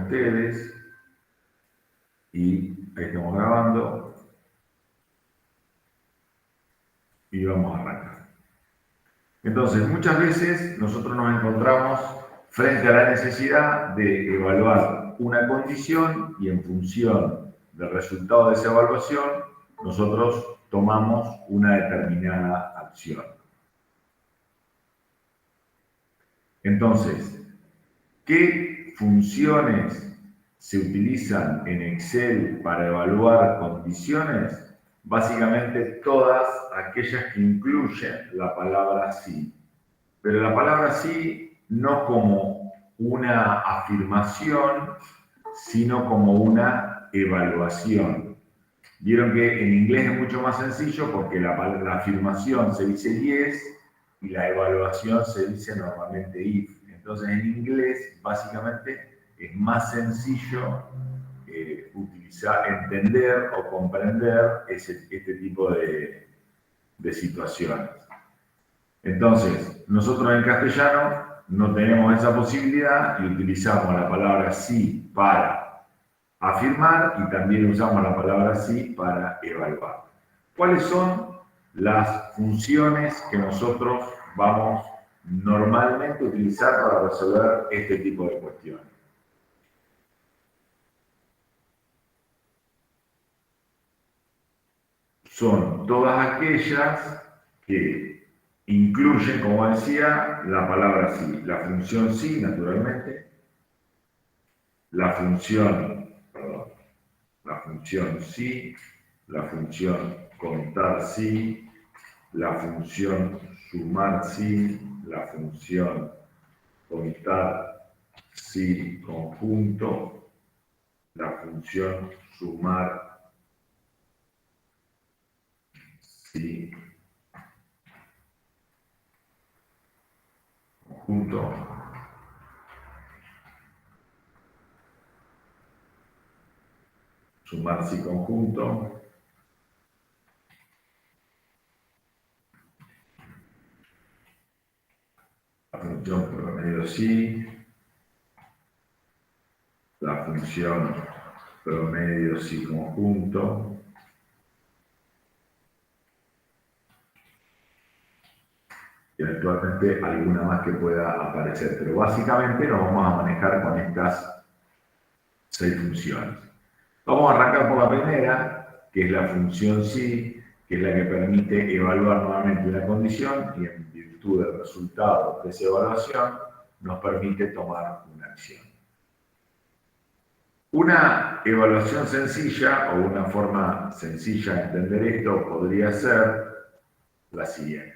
ustedes y ahí estamos grabando y vamos a arrancar. Entonces, muchas veces nosotros nos encontramos frente a la necesidad de evaluar una condición y en función del resultado de esa evaluación, nosotros tomamos una determinada acción. Entonces, ¿qué funciones se utilizan en Excel para evaluar condiciones? Básicamente todas aquellas que incluyen la palabra sí. Pero la palabra sí no como una afirmación, sino como una evaluación. Vieron que en inglés es mucho más sencillo porque la afirmación se dice yes y la evaluación se dice normalmente if. Entonces en inglés básicamente es más sencillo entender o comprender este tipo de situaciones. Entonces, nosotros en castellano no tenemos esa posibilidad y utilizamos la palabra sí para afirmar y también usamos la palabra sí para evaluar. ¿Cuáles son las funciones que nosotros vamos normalmente a utilizar para resolver este tipo de cuestiones? Son todas aquellas que incluyen, como decía, la palabra sí, la función sí, naturalmente, la función sí, la función contar sí, la función sumar sí, la función contar sí conjunto, la función sumar sí conjunto, sumar sí conjunto, la función promedio sí, la función promedio sí conjunto, y eventualmente alguna más que pueda aparecer. Pero básicamente nos vamos a manejar con estas 6 funciones. Vamos a arrancar por la primera, que es la función sí, que es la que permite evaluar nuevamente una condición y en virtud del resultado de esa evaluación nos permite tomar una acción. Una evaluación sencilla o una forma sencilla de entender esto podría ser la siguiente.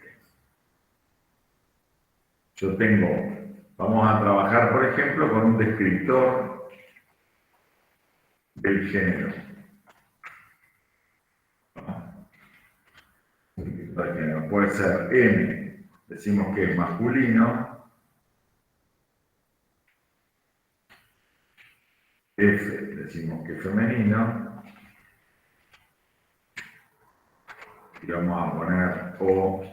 Vamos a trabajar, por ejemplo, con un descriptor del género. Puede ser M, decimos que es masculino, F, decimos que es femenino, y vamos a poner O,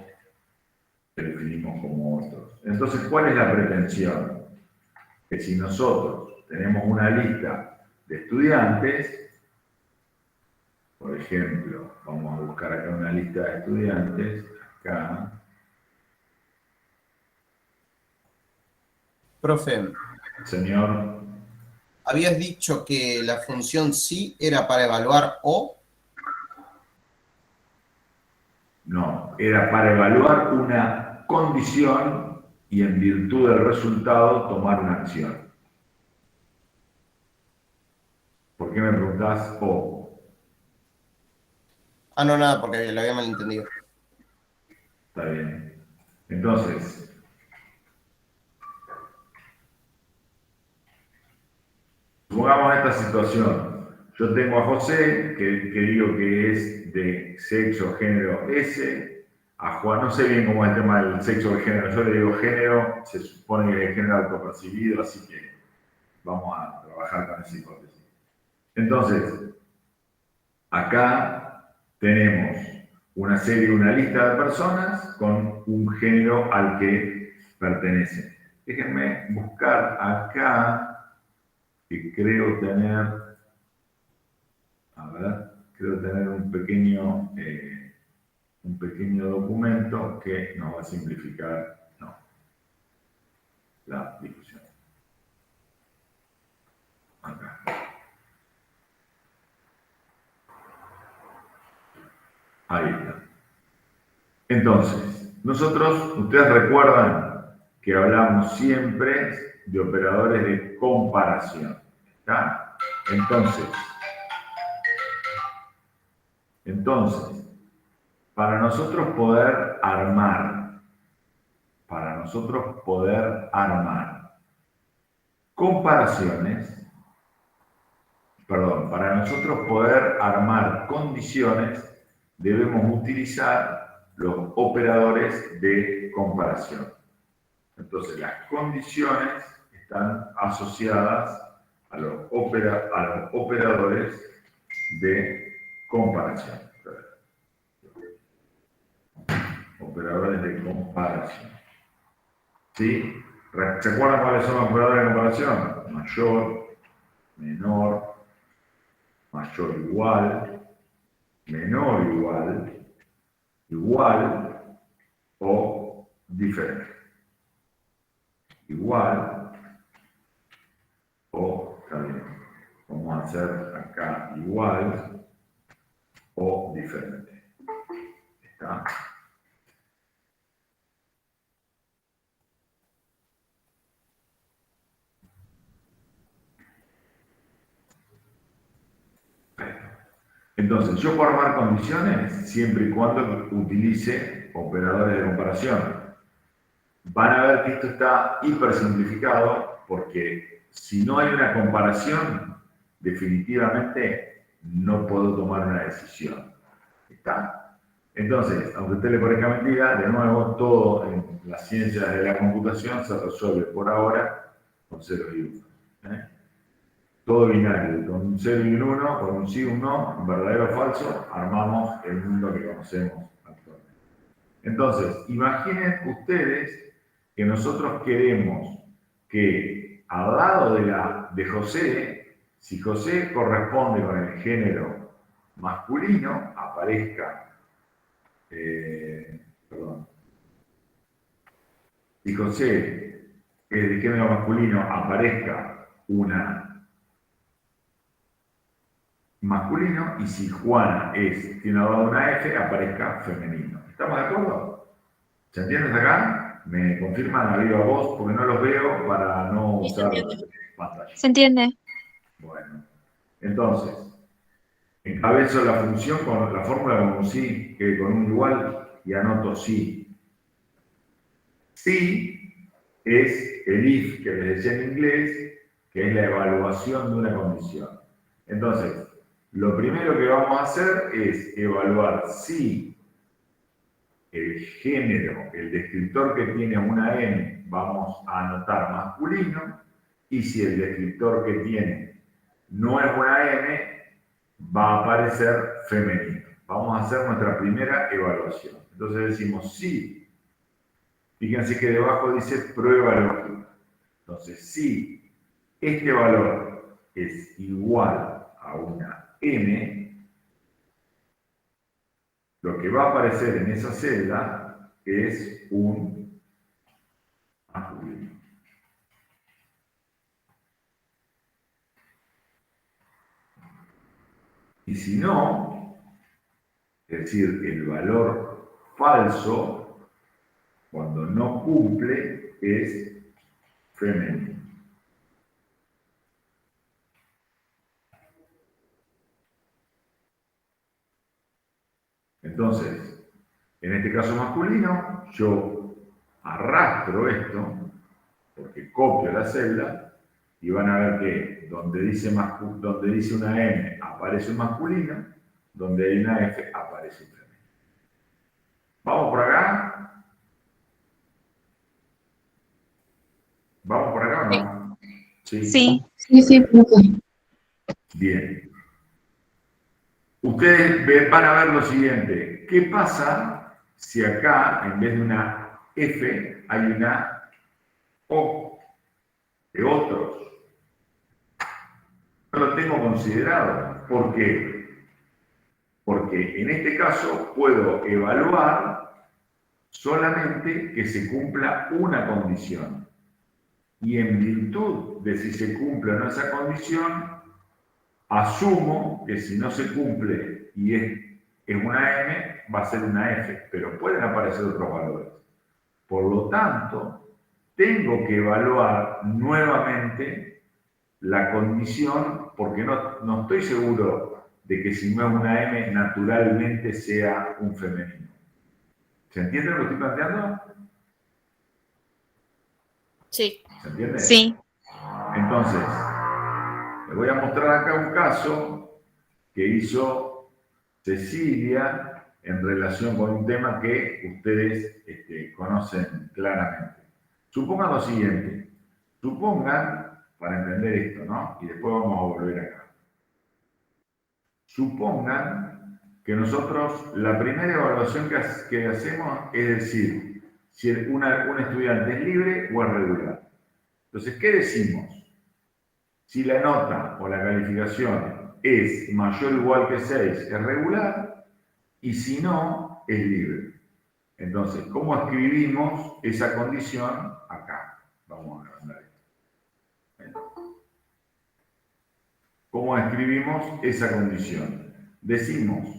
que definimos como otros. Entonces, ¿cuál es la pretensión? Que si nosotros tenemos una lista de estudiantes, por ejemplo, vamos a buscar acá una lista de estudiantes, acá. Profe, Señor. habías dicho que la función sí era para evaluar O. No, era para evaluar una condición y en virtud del resultado tomar una acción. ¿Por qué me preguntás O? Ah, no, nada, porque lo había malentendido. Está bien. Entonces, supongamos esta situación. Yo tengo a José, que digo que es de sexo, género S. A Juan, no sé bien cómo es el tema del sexo de género. Yo le digo género, se supone que es género autopercibido, así que vamos a trabajar con esa hipótesis. Entonces, acá tenemos una lista de personas con un género al que pertenecen. Déjenme buscar acá que creo tener, un pequeño documento que nos va a simplificar la discusión. Acá. Ahí está. Entonces, ustedes recuerdan que hablamos siempre de operadores de comparación. ¿Está? Entonces, para nosotros poder armar comparaciones, para nosotros poder armar condiciones, debemos utilizar los operadores de comparación. Entonces, las condiciones están asociadas a los operadores de comparación. Operadores de comparación. ¿Sí? ¿Se acuerdan cuáles son los operadores de comparación? Mayor, menor, mayor igual, menor igual, igual o diferente. Igual o, también, vamos a hacer acá igual o diferente. ¿Está? Entonces, yo puedo armar condiciones siempre y cuando utilice operadores de comparación. Van a ver que esto está hiper simplificado porque si no hay una comparación, definitivamente no puedo tomar una decisión. ¿Está? Entonces, aunque a usted le parezca mentira, de nuevo, todo en las ciencias de la computación se resuelve por ahora con ceros y unos. Todo binario, con un 0 y un 1, con un sí y un no, un verdadero o falso, armamos el mundo que conocemos actualmente. Entonces, imaginen ustedes que nosotros queremos que al lado de José, si José corresponde con el género masculino, aparezca, si José es de género masculino, aparezca una masculino, y si Juana tiene al lado una F, aparezca femenino. ¿Estamos de acuerdo? ¿Se entiende hasta acá? Me confirman a viva voz porque no los veo para no usar pantalla. ¿Se entiende? Bueno, entonces, encabezo la función con la fórmula con un sí, que con un igual, y anoto sí. Sí es el if que les decía en inglés, que es la evaluación de una condición. Entonces, lo primero que vamos a hacer es evaluar si el género, el descriptor que tiene una M, vamos a anotar masculino, y si el descriptor que tiene no es una M, va a aparecer femenino. Vamos a hacer nuestra primera evaluación. Entonces decimos sí. Fíjense que debajo dice prueba lógica. Entonces, si este valor es igual a una M, lo que va a aparecer en esa celda es un masculino. Y si no, es decir, el valor falso, cuando no cumple, es femenino. Entonces, en este caso masculino, yo arrastro esto, porque copio la celda, y van a ver que donde dice una M aparece un masculino, donde hay una F aparece un femenino. ¿Vamos por acá? ¿Vamos por acá o no? Sí. Sí, profe. Bien. Ustedes van a ver lo siguiente. ¿Qué pasa si acá, en vez de una F, hay una O de otros? tengo considerado. ¿Por qué? Porque en este caso puedo evaluar solamente que se cumpla una condición. Y en virtud de si se cumple o no esa condición, asumo que si no se cumple y es una M, va a ser una F, pero pueden aparecer otros valores. Por lo tanto, tengo que evaluar nuevamente la condición, porque no estoy seguro de que si no es una M, naturalmente sea un femenino. ¿Se entiende lo que estoy planteando? Sí. ¿Se entiende? Sí. Entonces, les voy a mostrar acá un caso que hizo Cecilia en relación con un tema que ustedes conocen claramente. Supongan lo siguiente. Supongan, para entender esto, ¿no? Y después vamos a volver acá. Supongan que nosotros, la primera evaluación que hacemos es decir, si un estudiante es libre o es regular. Entonces, ¿qué decimos? Si la nota o la calificación es mayor o igual que 6, es regular, y si no, es libre. Entonces, ¿cómo escribimos esa condición acá? Vamos a agrandar esto. ¿Cómo escribimos esa condición? Decimos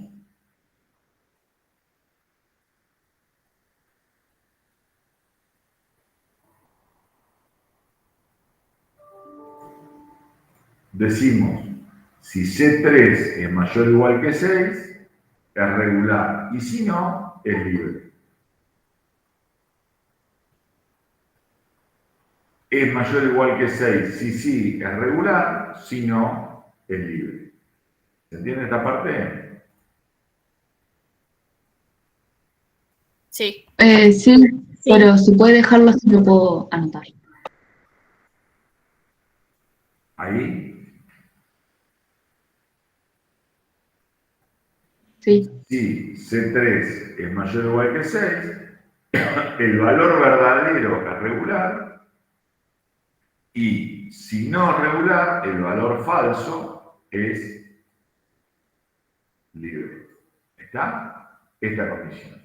si C3 es mayor o igual que 6, es regular, y si no, es libre. Es mayor o igual que 6, si sí, es regular, si no, es libre. ¿Se entiende esta parte? Sí. Sí, pero si puede dejarlo, si lo puedo anotar. Ahí. Sí. Si C3 es mayor o igual que 6, el valor verdadero es regular, y si no es regular, el valor falso es libre. ¿Está? Esta condición.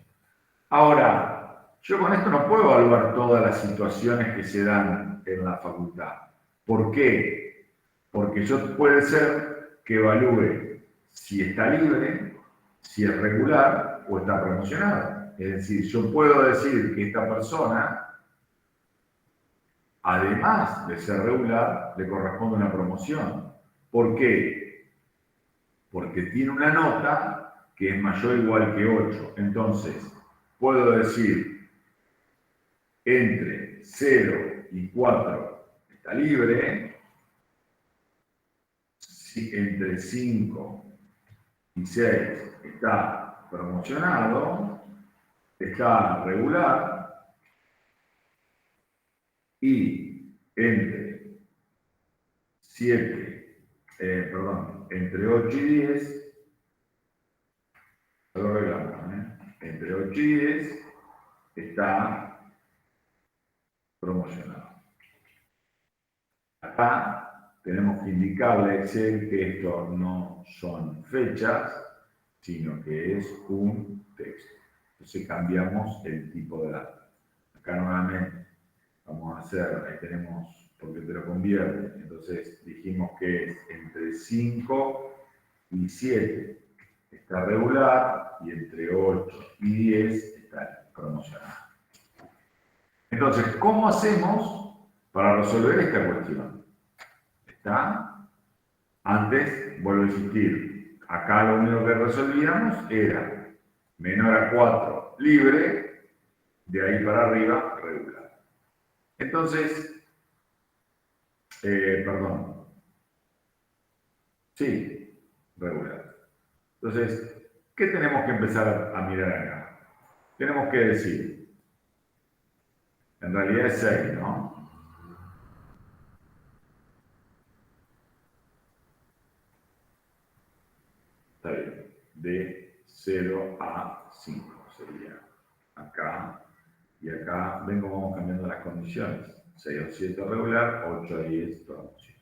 Ahora, yo con esto no puedo evaluar todas las situaciones que se dan en la facultad. ¿Por qué? Porque yo puede ser que evalúe si está libre, si es regular o está promocionado. Es decir, yo puedo decir que esta persona, además de ser regular, le corresponde una promoción. ¿Por qué? Porque tiene una nota que es mayor o igual que 8. Entonces, puedo decir entre 0 y 4 está libre, entre 5 y 6 está promocionado, está regular, y entre 8 y 10, lo arreglamos, entre 8 y 10 está promocionado. Acá tenemos que indicarle a Excel que esto no son fechas, sino que es un texto. Entonces cambiamos el tipo de datos. Acá nuevamente vamos a hacer, ahí tenemos, porque te lo convierte. Entonces dijimos que es entre 5 y 7 está regular, y entre 8 y 10 está promocionado. Entonces, ¿cómo hacemos para resolver esta cuestión? ¿Está? Antes, vuelvo a insistir, acá lo único que resolvíamos era menor a 4 libre, de ahí para arriba regular. Entonces, sí, regular. Entonces, ¿qué tenemos que empezar a mirar acá? Tenemos que decir, en realidad es 6, ¿no? Está bien, de 0 a 5 sería acá, y acá, ven cómo vamos cambiando las condiciones. 6 o 7 regular, 8 a 10 promoción.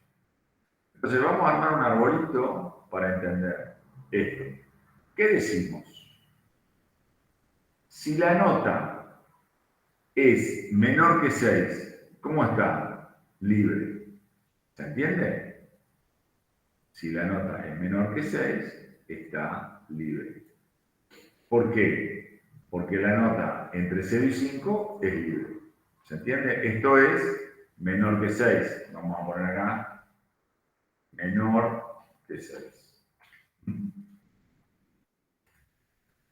Entonces vamos a armar un arbolito para entender esto. ¿Qué decimos? Si la nota es menor que 6, ¿cómo está? Libre. ¿Se entiende? Si la nota es menor que 6, está libre. ¿Por qué? Porque la nota entre 0 y 5 es libre. ¿Se entiende? Esto es menor que 6. Vamos a poner acá menor que 6.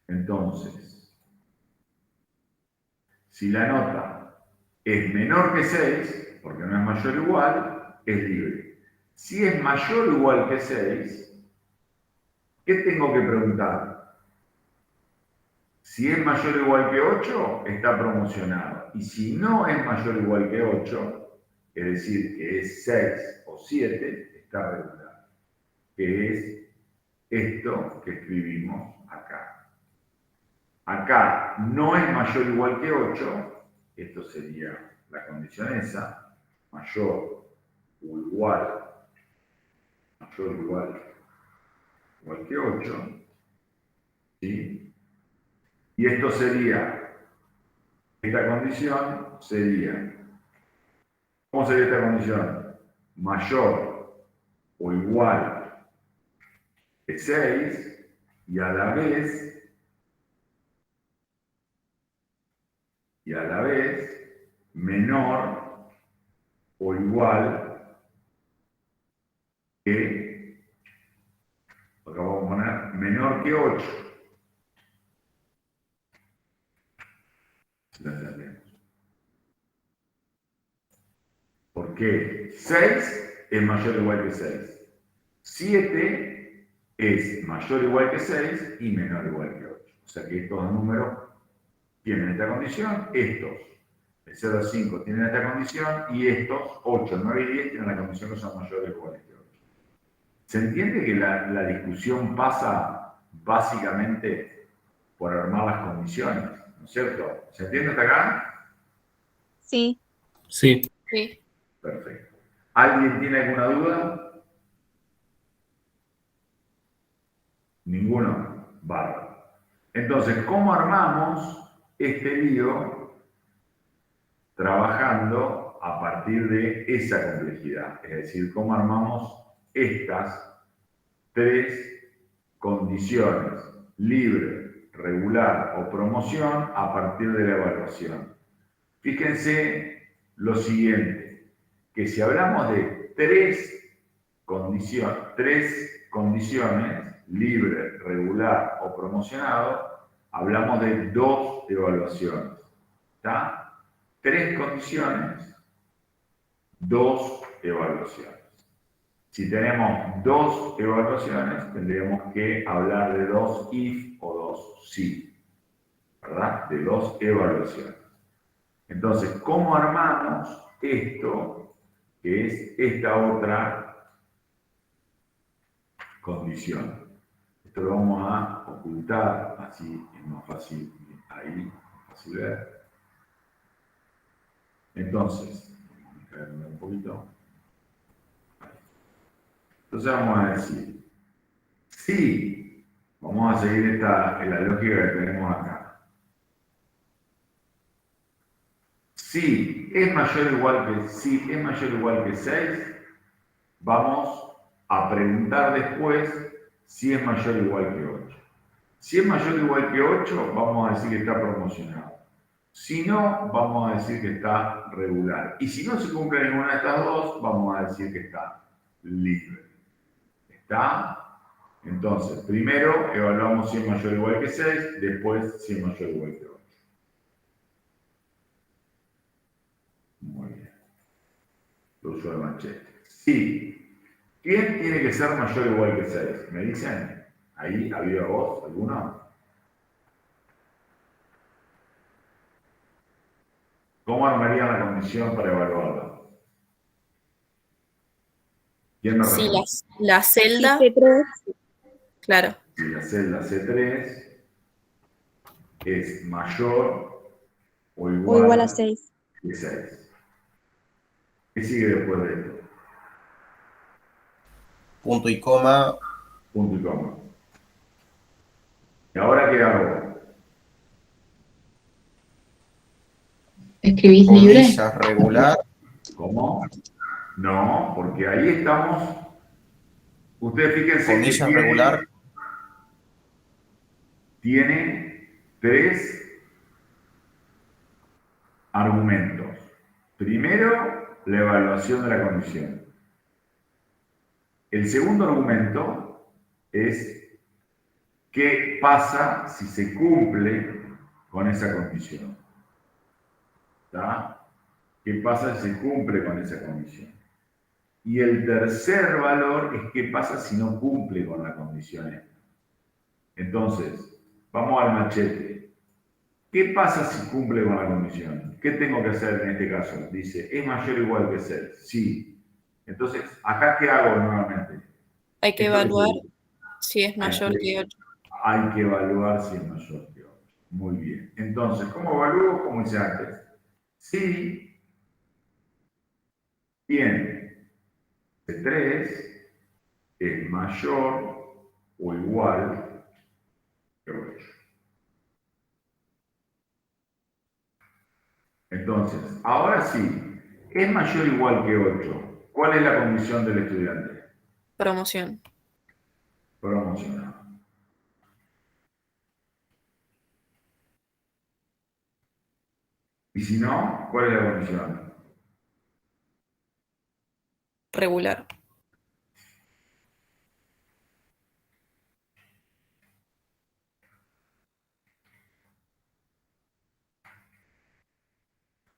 Entonces, si la nota es menor que 6, porque no es mayor o igual, es libre. Si es mayor o igual que 6, ¿qué tengo que preguntar? Si es mayor o igual que 8, está promocionado. Y si no es mayor o igual que 8, es decir, que es 6 o 7, está regular. Que es esto que escribimos acá. Acá no es mayor o igual que 8, esto sería la condición esa, mayor o igual, igual que 8, ¿sí? Y esto sería, esta condición sería, ¿cómo sería esta condición? Mayor o igual que 6 y a la vez menor o igual que, acá vamos a poner menor que 8. ¿La entendemos? Porque 6 es mayor o igual que 6. 7 es mayor o igual que 6 y menor o igual que 8. O sea que estos números tienen esta condición, estos, el 0 a 5 tienen esta condición y estos, 8, 9 y 10, tienen la condición que son mayores o iguales que 8. ¿Se entiende que la discusión pasa básicamente por armar las condiciones? ¿No es cierto? ¿Se entiende hasta acá? Sí. Sí. Sí. Perfecto. ¿Alguien tiene alguna duda? Ninguno. Bárbaro. Entonces, ¿cómo armamos este lío trabajando a partir de esa complejidad? Es decir, ¿cómo armamos estas tres condiciones, libre, regular o promoción, a partir de la evaluación? Fíjense lo siguiente, que si hablamos de tres condiciones, libre, regular o promocionado, hablamos de dos evaluaciones. ¿Está? Tres condiciones, dos evaluaciones. Si tenemos dos evaluaciones, tendríamos que hablar de dos if o dos si, ¿verdad? De dos evaluaciones. Entonces, ¿cómo armamos esto, que es esta otra condición? Esto lo vamos a ocultar, así es más fácil, ahí, más fácil ver. Entonces, vamos a caerme un poquito. Entonces vamos a decir, si, vamos a seguir la lógica que tenemos acá. Si es mayor o igual que 6, vamos a preguntar después si es mayor o igual que 8. Si es mayor o igual que 8, vamos a decir que está promocionado. Si no, vamos a decir que está regular. Y si no se cumple ninguna de estas dos, vamos a decir que está libre. ¿Está? Entonces, primero evaluamos si es mayor o igual que 6, después si es mayor o igual que 8. Muy bien. Lo uso de machete. Sí. ¿Quién tiene que ser mayor o igual que 6? ¿Me dicen? ¿Ahí había voz? ¿Alguno? ¿Cómo armaría la condición para evaluarla? ¿Quién me Sí, responde? la celda, Sí, C3. claro. Si la celda C3 es mayor o O igual igual a 6. que 6. ¿Qué sigue después de esto? punto y coma, punto y coma. ¿Y ahora qué hago? ¿Escribís libre? comillas regular, ¿Cómo? No, porque ahí estamos. Ustedes fíjense que comillas regular, tiene tres argumentos. Primero, la evaluación de la condición. El segundo argumento es qué pasa si se cumple con esa condición. ¿Está? ¿Qué pasa si se cumple con esa condición? Y el tercer valor es qué pasa si no cumple con la condición esta. Entonces, vamos al machete. ¿Qué pasa si cumple con la condición? ¿Qué tengo que hacer en este caso? Dice, ¿es mayor o igual que 6? Sí. Entonces, ¿acá qué hago nuevamente? Hay que Esto es evaluar el- si es mayor que 8. hay que evaluar si es mayor que 8. Muy bien. Entonces, ¿cómo evalúo? Como hice antes. Si tiene de 3 es mayor o igual que 8. Entonces, ahora sí, es mayor o igual que 8. ¿Cuál es la condición del estudiante? Promoción. Promocionado. Y si no, ¿cuál es la condición? Regular.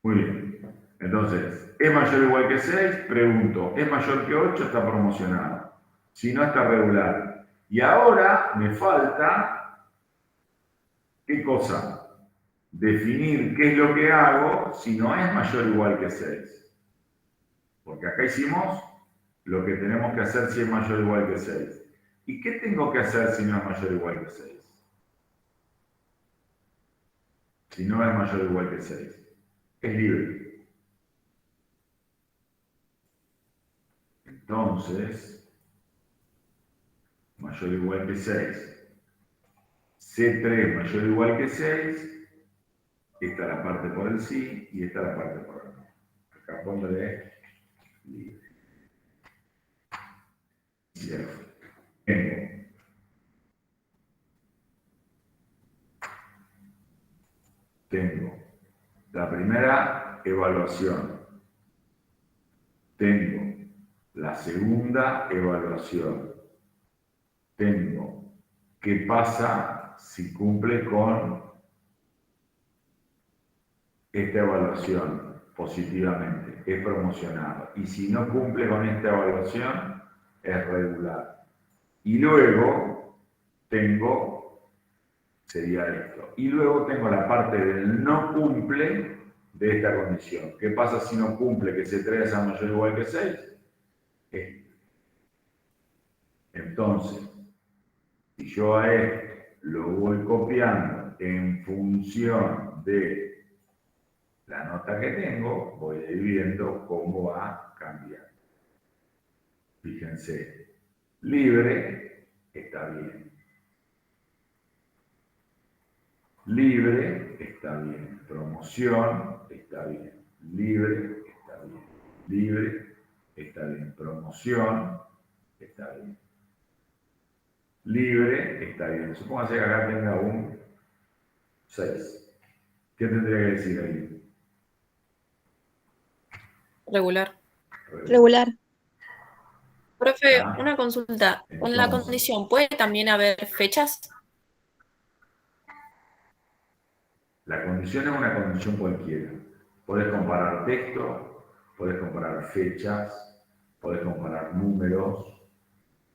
Muy bien. Entonces, ¿es mayor o igual que 6? Pregunto, ¿es mayor que 8? Está promocionado. Si no, está regular. Y ahora me falta, ¿qué cosa? Definir qué es lo que hago si no es mayor o igual que 6. Porque acá hicimos lo que tenemos que hacer si es mayor o igual que 6. ¿Y qué tengo que hacer si no es mayor o igual que 6? Si no es mayor o igual que 6. Es libre. Entonces, mayor o igual que 6. C3 mayor o igual que 6. Esta es la parte por el sí y esta es la parte por el no. Acá pondré libre. Cierto. Tengo la primera evaluación. Tengo la segunda evaluación. Tengo qué pasa si cumple con esta evaluación positivamente, es promocionado. Y si no cumple con esta evaluación, es regular. Y luego tengo, sería esto, y luego tengo la parte del no cumple de esta condición. ¿Qué pasa si no cumple que C3 sea mayor o igual que 6? Entonces, si yo a este lo voy copiando en función de la nota que tengo, voy a ir viendo cómo va cambiando. Fíjense, libre está bien. Libre está bien. Promoción está bien. Libre está bien. Libre está bien. Promoción está bien. Libre está bien. Supóngase que acá tenga un 6. ¿Qué tendría que decir ahí? Regular. Regular. Profe, ¿Está? una consulta. En la Entonces, condición, ¿puede también haber fechas? la condición es una condición cualquiera. Podés comparar texto, podés comparar fechas, podés comparar números,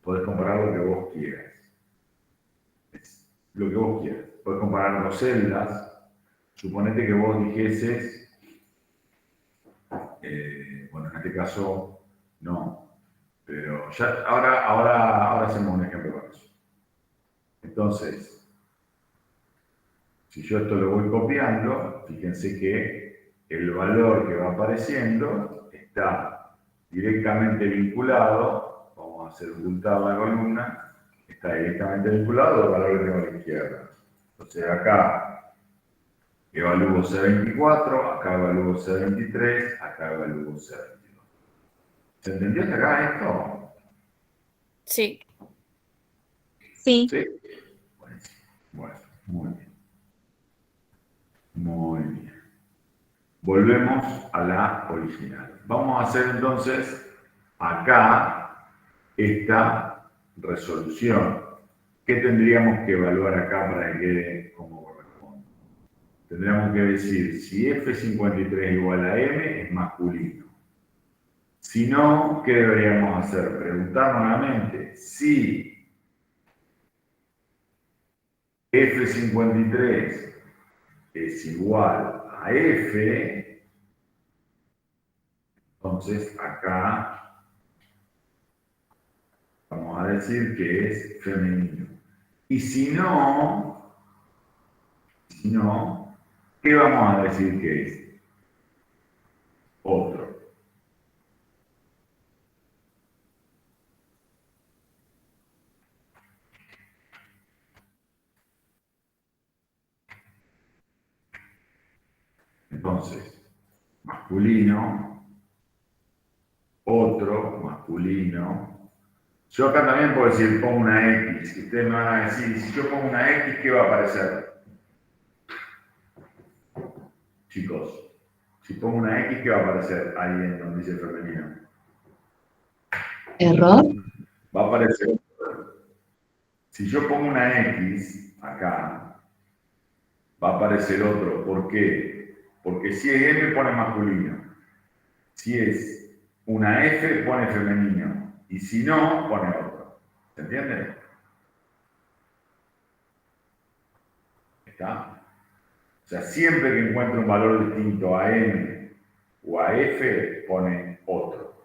podés comparar lo que vos quieras. Lo que vos quieras. Podés comparar dos celdas. Suponete que vos dijeses, bueno, en este caso no, pero ya, ahora hacemos un ejemplo con eso. Entonces, si yo esto lo voy copiando, fíjense que el valor que va apareciendo está directamente vinculado, vamos a hacer ocultar la columna, está directamente vinculado al valor que tengo a la izquierda. Entonces acá evalúo C24, acá evalúo C23, acá evalúo C22. ¿Se entendió hasta acá esto? Sí. Sí. Sí. Buenísimo. Bueno, muy bien. Muy bien. Volvemos a la original. Vamos a hacer entonces acá esta resolución. ¿Qué tendríamos que evaluar acá para que quede como corresponde? Tendríamos que decir si F53 igual a M es masculino. Si no, ¿qué deberíamos hacer? Preguntar nuevamente si F53 es igual a F, entonces acá vamos a decir que es femenino. Y si no, ¿qué vamos a decir que es? Otro. Entonces, masculino, otro, masculino. Yo acá también puedo decir, pongo una X. Y ustedes me van a decir, si yo pongo una X, ¿qué va a aparecer? Chicos, si pongo una X, ¿qué va a aparecer ahí en donde dice femenino? Error. Va a aparecer. Si yo pongo una X acá, va a aparecer otro. ¿Por qué? Porque si es M pone masculino. Si es una F pone femenino. Y si no, pone otro. ¿Se entiende? ¿Está? O sea, siempre que encuentre un valor distinto a M o a F, pone otro.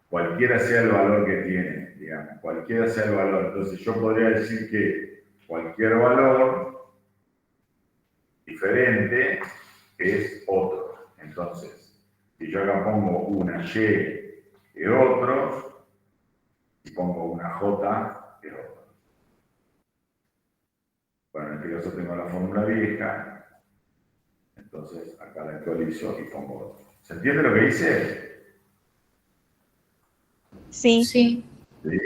Cualquiera sea el valor que tiene, digamos. Cualquiera sea el valor. Entonces yo podría decir que cualquier valor diferente es otro. Entonces, si yo acá pongo una Y de otros, y pongo una J de otros. Bueno, en este caso tengo la fórmula vieja, entonces acá la actualizo y pongo otro. ¿Se entiende lo que hice? Sí. Sí. Sí.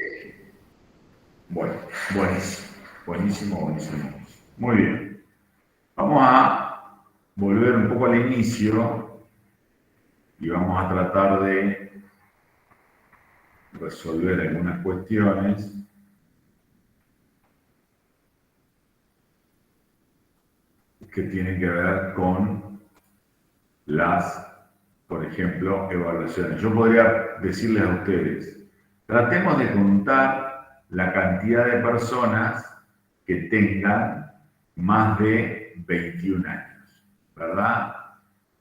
Bueno, buenísimo, buenísimo, buenísimo. Muy bien. Vamos a volver un poco al inicio y vamos a tratar de resolver algunas cuestiones que tienen que ver con las, por ejemplo, evaluaciones. Yo podría decirles a ustedes, tratemos de contar la cantidad de personas que tengan más de 21 años, ¿verdad?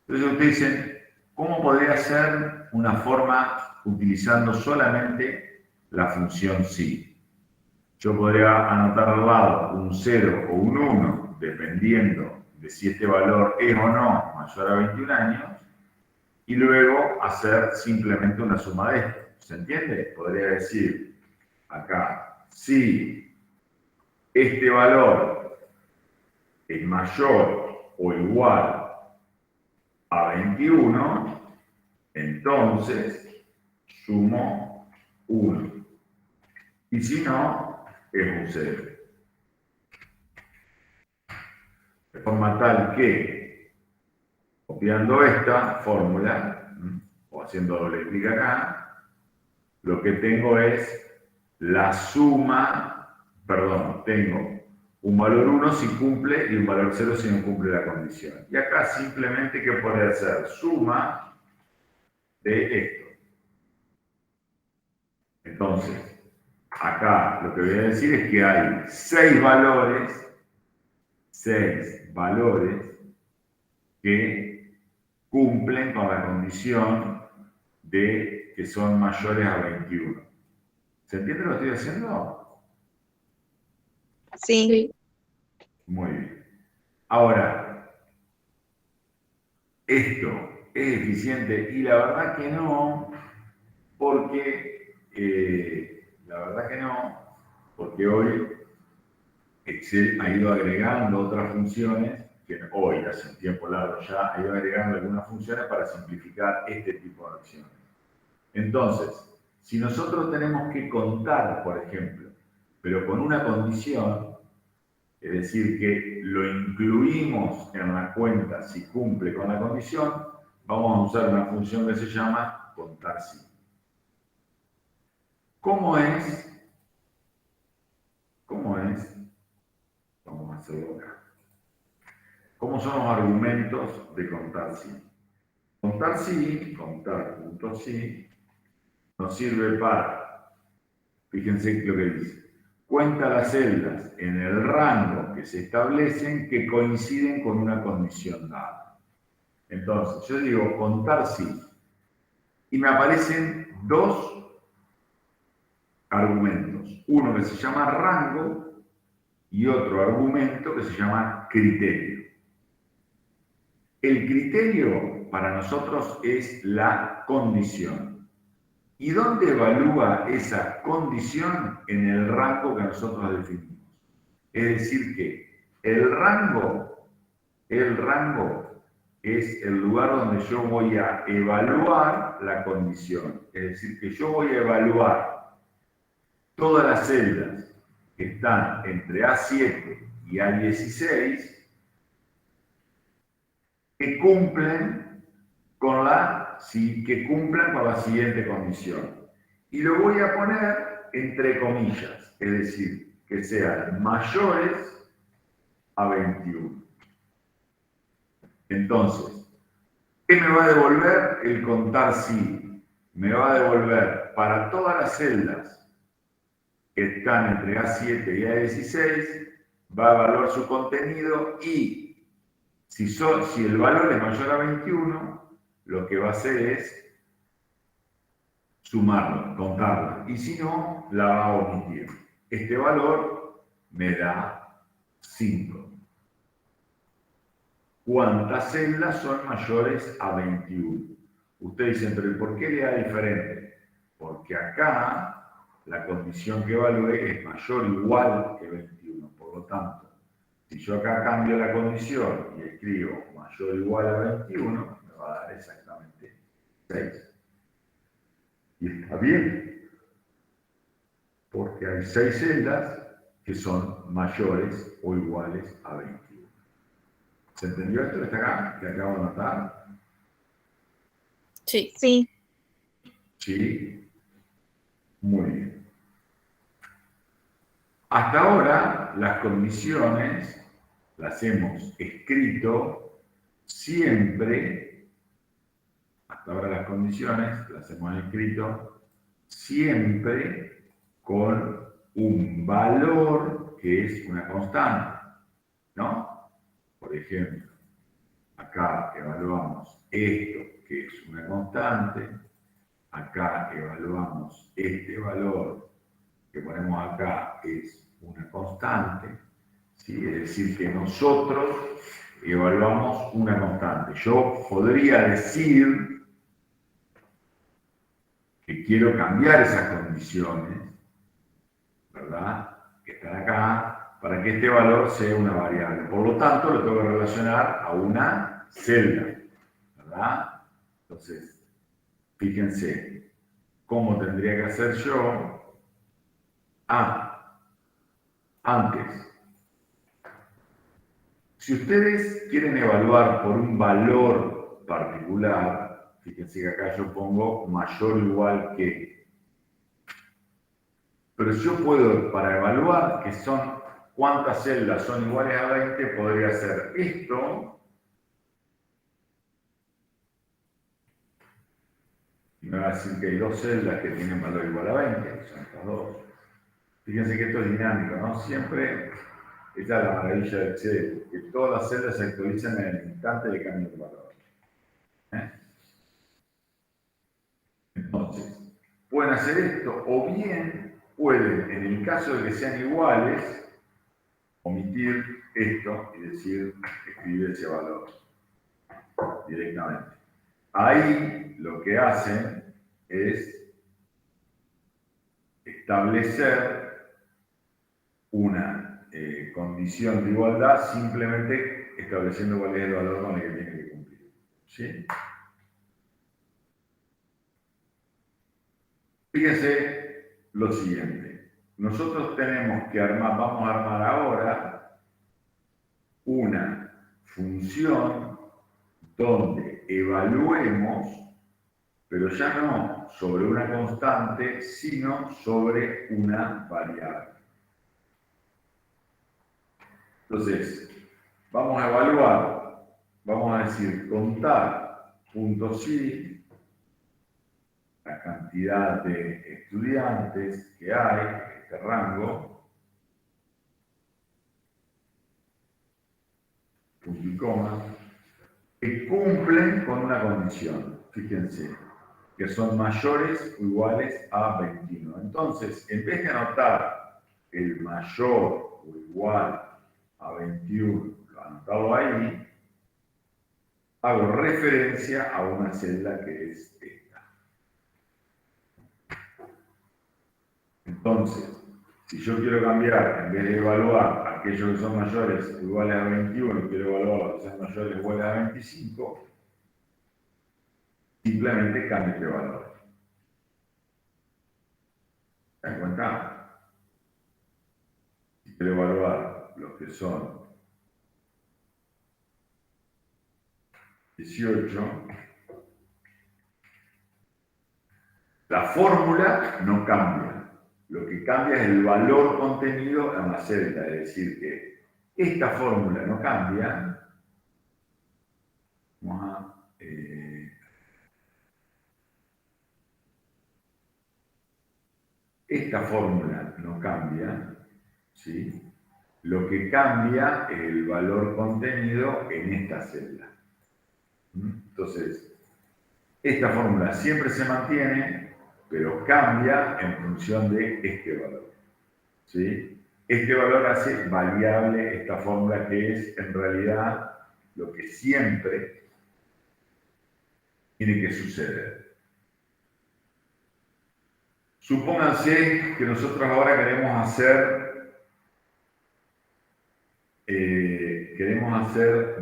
Entonces ustedes dicen, ¿cómo podría ser una forma utilizando solamente la función si? Yo podría anotar al lado un 0 o un 1, dependiendo de si este valor es o no mayor a 21 años, y luego hacer simplemente una suma de esto. ¿Se entiende? Podría decir acá, si este valor es mayor o igual a 21, entonces sumo 1. Y si no, es un 0. De forma tal que, copiando esta fórmula, o haciendo doble clic acá, lo que tengo es la suma, perdón, tengo un valor 1 si cumple y un valor 0 si no cumple la condición. Y acá simplemente, ¿qué puede hacer? Suma de esto. Entonces, acá lo que voy a decir es que hay 6 valores que cumplen con la condición de que son mayores a 21. ¿Se entiende lo que estoy haciendo? Sí. Muy bien. Ahora, esto es eficiente y la verdad que no, porque la verdad que no, porque hoy Excel ha ido agregando otras funciones, que hoy, hace un tiempo largo ya, ha ido agregando algunas funciones para simplificar este tipo de acciones. Entonces, si nosotros tenemos que contar, por ejemplo, pero con una condición, es decir, que lo incluimos en la cuenta si cumple con la condición, vamos a usar una función que se llama contar si. ¿Cómo es? Vamos a hacerlo acá. ¿Cómo son los argumentos de contar si? Contar si, contar.si, nos sirve para, fíjense lo que dice, cuenta las celdas en el rango que se establecen que coinciden con una condición dada. Entonces, yo digo contar si, y me aparecen dos argumentos. Uno que se llama rango y otro argumento que se llama criterio. El criterio para nosotros es la condición. ¿Y dónde evalúa esa condición? En el rango que nosotros definimos. Es decir que el rango es el lugar donde yo voy a evaluar la condición. Es decir, que yo voy a evaluar todas las celdas que están entre A7 y A16 que cumplan con la siguiente condición. Y lo voy a poner entre comillas, es decir, que sean mayores a 21. Entonces, ¿qué me va a devolver el contar si? Me va a devolver para todas las celdas que están entre A7 y A16, va a evaluar su contenido y si el valor es mayor a 21, lo que va a hacer es sumarlo, contarla. Y si no, la va a omitir. Este valor me da 5. ¿Cuántas celdas son mayores a 21? Ustedes dicen, pero ¿por qué le da diferente? Porque acá la condición que evalúe es mayor o igual que 21. Por lo tanto, si yo acá cambio la condición y escribo mayor o igual a 21, me va a dar exactamente 6. Y está bien, porque hay 6 celdas que son mayores o iguales a 21. ¿Se entendió esto que está acá, que acabo de anotar? Sí. Sí. Sí. Muy bien. Hasta ahora, las condiciones las hemos escrito siempre, hasta ahora las condiciones las hemos escrito siempre con un valor que es una constante, ¿no? Por ejemplo, acá evaluamos esto, que es una constante, acá evaluamos este valor que ponemos acá es una constante, ¿sí? Es decir, que nosotros evaluamos una constante. Yo podría decir que quiero cambiar esas condiciones, ¿verdad? Que están acá, para que este valor sea una variable. Por lo tanto, lo tengo que relacionar a una celda, ¿verdad? Entonces, fíjense cómo tendría que hacer yo. Antes, si ustedes quieren evaluar por un valor particular, fíjense que acá yo pongo mayor o igual que. Pero yo puedo, para evaluar que son cuántas celdas son iguales a 20, podría hacer esto. Y me va a decir que hay 2 celdas que tienen valor igual a 20, que son estas 2. Fíjense que esto es dinámico, ¿no? Siempre, esta es la maravilla de Excel, que todas las celdas se actualizan en el instante de cambio de valor. Entonces, pueden hacer esto, o bien pueden, en el caso de que sean iguales, omitir esto y decir, escribir ese valor directamente. Ahí lo que hacen es establecer una condición de igualdad simplemente estableciendo cuál es el valor con el que tiene que cumplir. ¿Sí? Fíjense lo siguiente. Nosotros tenemos que armar, vamos a armar ahora una función donde evaluemos, pero ya no sobre una constante, sino sobre una variable. Entonces, vamos a evaluar, vamos a decir, contar puntos y la cantidad de estudiantes que hay en este rango, punto y coma, que cumplen con una condición, fíjense, que son mayores o iguales a 21. Entonces, en vez de anotar el mayor o igual a 21, anotarlo ahí, hago referencia a una celda que es esta. Entonces, si yo quiero cambiar, en vez de evaluar aquellos que son mayores o iguales a 21, quiero evaluar los que son mayores o iguales a 25, simplemente cambio este valor. ¿Se dan cuenta? Si quiero evaluar los que son 18, la fórmula no cambia. Lo que cambia es el valor contenido en la celda, es decir, que esta fórmula no cambia. Vamos a esta fórmula no cambia, ¿sí? Lo que cambia es el valor contenido en esta celda. Entonces, esta fórmula siempre se mantiene, pero cambia en función de este valor, ¿sí? Este valor hace variable esta fórmula, que es en realidad lo que siempre tiene que suceder. Supónganse que nosotros ahora queremos hacer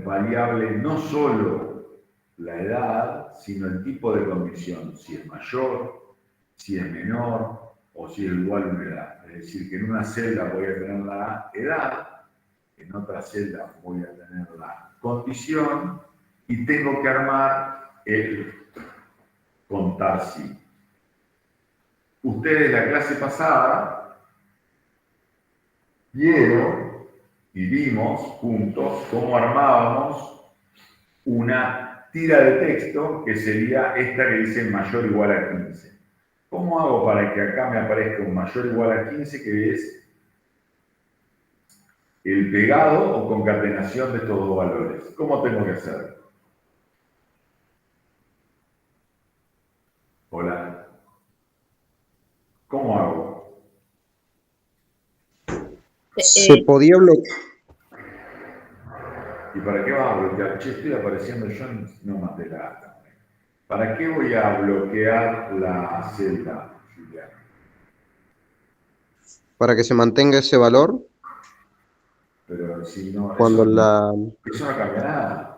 variable no solo la edad, sino el tipo de condición, si es mayor, si es menor o si es igual a una edad. Es decir, que en una celda voy a tener la edad, en otra celda voy a tener la condición y tengo que armar el contar si. Ustedes la clase pasada vieron y vimos juntos cómo armábamos una tira de texto que sería esta que dice mayor o igual a 15. ¿Cómo hago para que acá me aparezca un mayor o igual a 15, que es el pegado o concatenación de estos dos valores? ¿Cómo tengo que hacer? Hola. ¿Cómo hago? Se podía bloquear. ¿Y para qué vas a bloquear? Che, estoy apareciendo yo, no maté la acta. ¿Para qué voy a bloquear la celda, Julián? Para que se mantenga ese valor Pero si no, cuando eso no cambia nada.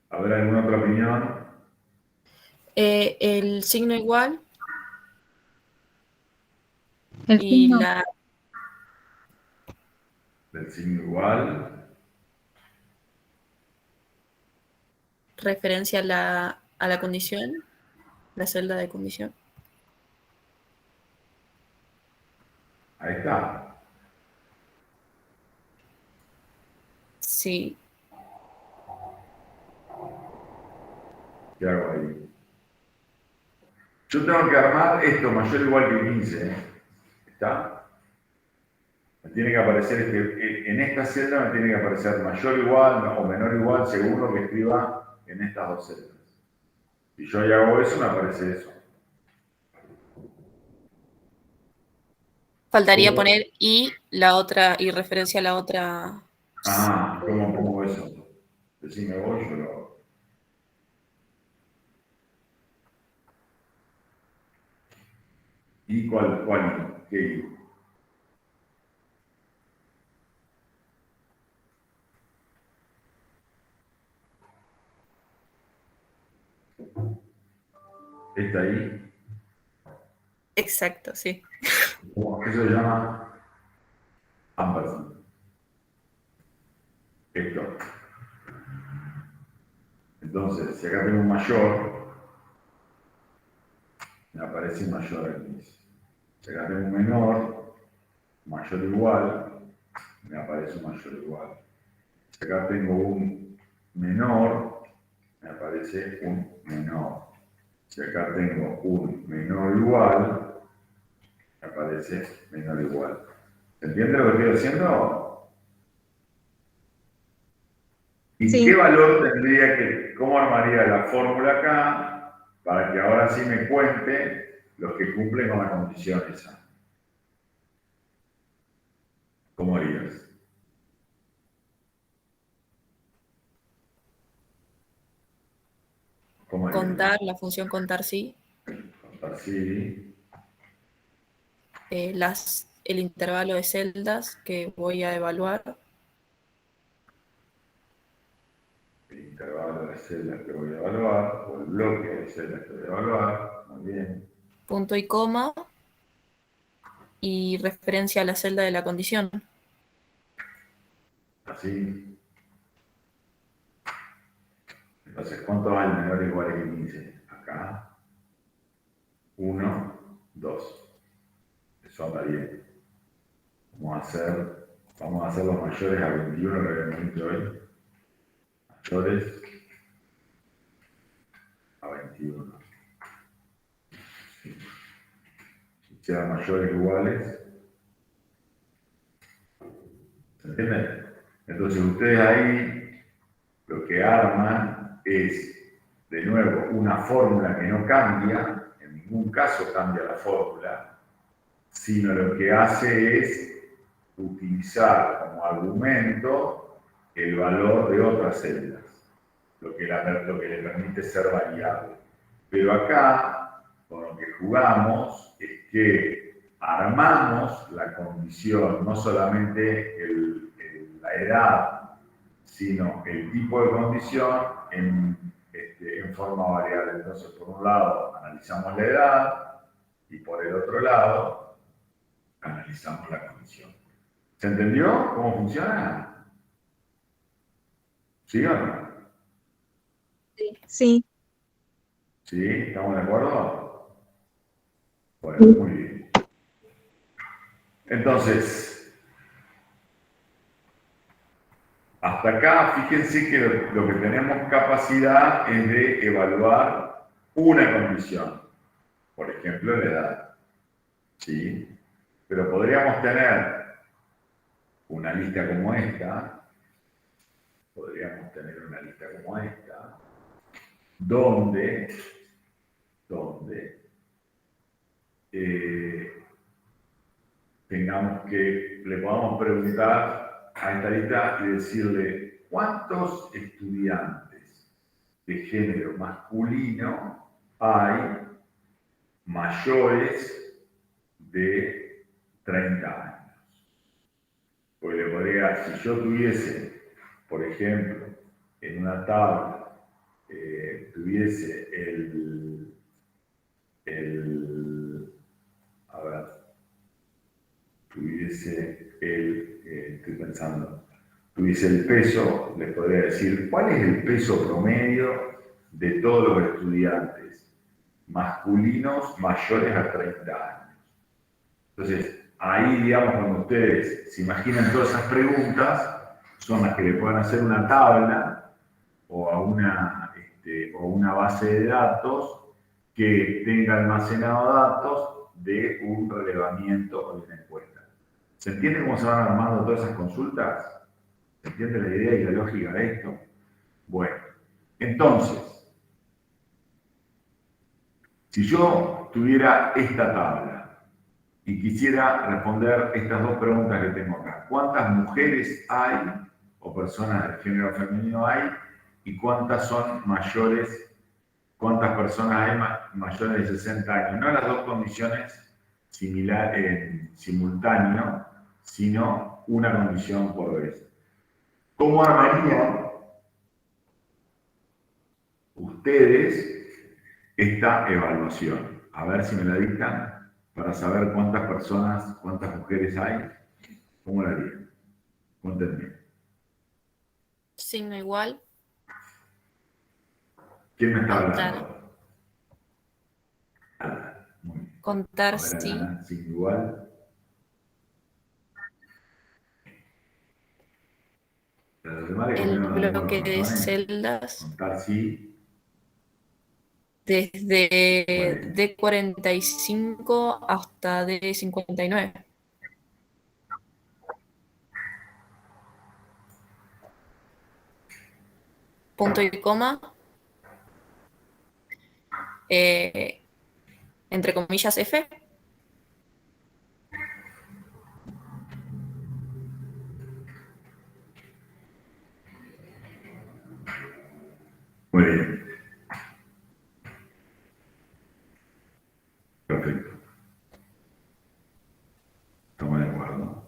A ver, ¿alguna otra opinión? El signo igual El y signo, la Del signo igual. referencia a la condición, la celda de condición. Ahí está. Sí. ¿Qué hago ahí? Yo tengo que armar esto mayor o igual que 15. ¿Está? Me tiene que aparecer, en esta celda me tiene que aparecer mayor o igual o menor o igual según lo que escriba en estas dos celdas. Si yo ya hago eso, me aparece eso. Faltaría ¿Cómo? poner y la otra, y referencia a la otra. Ah, ¿cómo pongo eso? Decime vos, yo lo hago. ¿Y cuál? ¿Qué? ¿Está ahí? Exacto, sí. Eso se llama ampersand. Esto. Entonces, si acá tengo un mayor, me aparece un mayor aquí. Si acá tengo un menor, mayor o igual, me aparece un mayor o igual. Si acá tengo un menor, me aparece un menor. Si acá tengo un menor igual, me aparece menor igual. ¿Se entiende lo que estoy haciendo? ¿Y Sí. qué valor tendría que, cómo armaría la fórmula acá para que ahora sí me cuente los que cumplen con la condición esa? ¿Cómo harías? ¿Cómo harías? Contar, la función contar sí. Así, El intervalo de celdas que voy a evaluar. el intervalo de celdas que voy a evaluar, o el bloque de celdas que voy a evaluar, muy bien. Punto y coma. Y referencia a la celda de la condición. Así. Entonces, ¿cuánto hay menor o igual que 15? Acá. 1, 2. Eso anda bien. Vamos a hacer los mayores a 21 que habíamos dicho hoy. Mayores a 21. Si sean mayores iguales. ¿Se entiende? Entonces ustedes ahí lo que arman es, de nuevo, una fórmula que no cambia, en ningún caso cambia la fórmula, sino lo que hace es utilizar como argumento el valor de otras celdas, lo que le permite ser variable. Pero acá, con lo que jugamos, es que armamos la condición, no solamente la edad, sino el tipo de condición en forma variable. Entonces, por un lado, analizamos la edad y por el otro lado, analizamos la condición. ¿Se entendió cómo funciona? ¿Sí o no? Sí. ¿Sí? ¿Estamos de acuerdo? Bueno, muy bien. Entonces, hasta acá, fíjense que lo que tenemos capacidad es de evaluar una condición. Por ejemplo, la edad. ¿Sí? Pero podríamos tener una lista como esta, donde tengamos que, le podamos preguntar a esta lista y decirle cuántos estudiantes de género masculino hay mayores de 30 años. Pues le podría, si yo tuviese, por ejemplo, en una tabla, tuviese a ver, estoy pensando, tuviese el peso, les podría decir, ¿cuál es el peso promedio de todos los estudiantes masculinos mayores a 30 años? Entonces, ahí, digamos, cuando ustedes se imaginan todas esas preguntas, son las que le pueden hacer una tabla o a una base de datos que tenga almacenado datos de un relevamiento o de una encuesta. ¿Se entiende cómo se van armando todas esas consultas? ¿Se entiende la idea y la lógica de esto? Bueno, entonces, si yo tuviera esta tabla y quisiera responder estas dos preguntas que tengo acá, ¿cuántas mujeres hay o personas del género femenino hay y cuántas son mayores, cuántas personas hay mayores de 60 años? No las dos condiciones similar, simultáneo, sino una condición por vez. ¿Cómo armarían ustedes esta evaluación? A ver si me la dictan para saber cuántas personas, cuántas mujeres hay. ¿Cómo la harían? Cuéntenme. Signo igual. ¿Quién me está Contar. hablando? Ana. Muy bien. Contar A ver, sí. Ana, signo igual. Los demás le El comieron los bloque dedos de marrones. celdas Contar sí. desde Bueno. D45 hasta D59. Punto y coma. Entre comillas F. Muy bien. Perfecto. Estamos de acuerdo.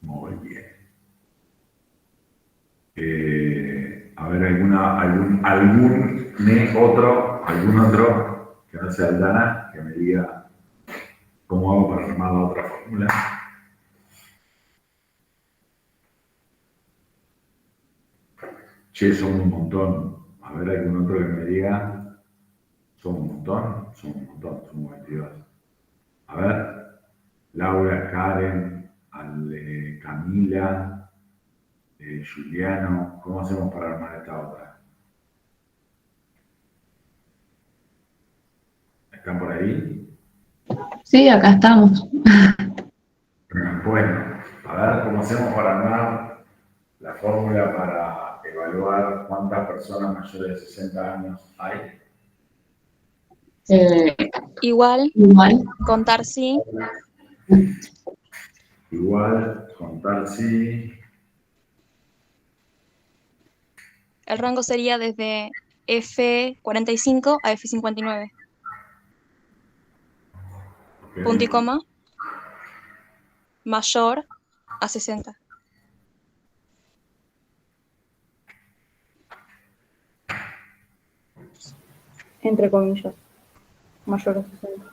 Muy bien. A ver, algún otro que no sea Aldana, que me diga cómo hago para armar la otra fórmula. Che, son un montón. A ver, algún otro que me diga. Son un montón, somos 22. A ver, Laura, Karen, Camila, Juliano, ¿cómo hacemos para armar esta otra? ¿Están por ahí? Sí, acá estamos. Bueno, a ver cómo hacemos para armar la fórmula para evaluar cuántas personas mayores de 60 años hay. Igual, Igual. contar sí, Igual, contar sí. el rango sería desde F45 a F59. Okay. Punto y coma, mayor a 60. Entre comillas, mayor a 60.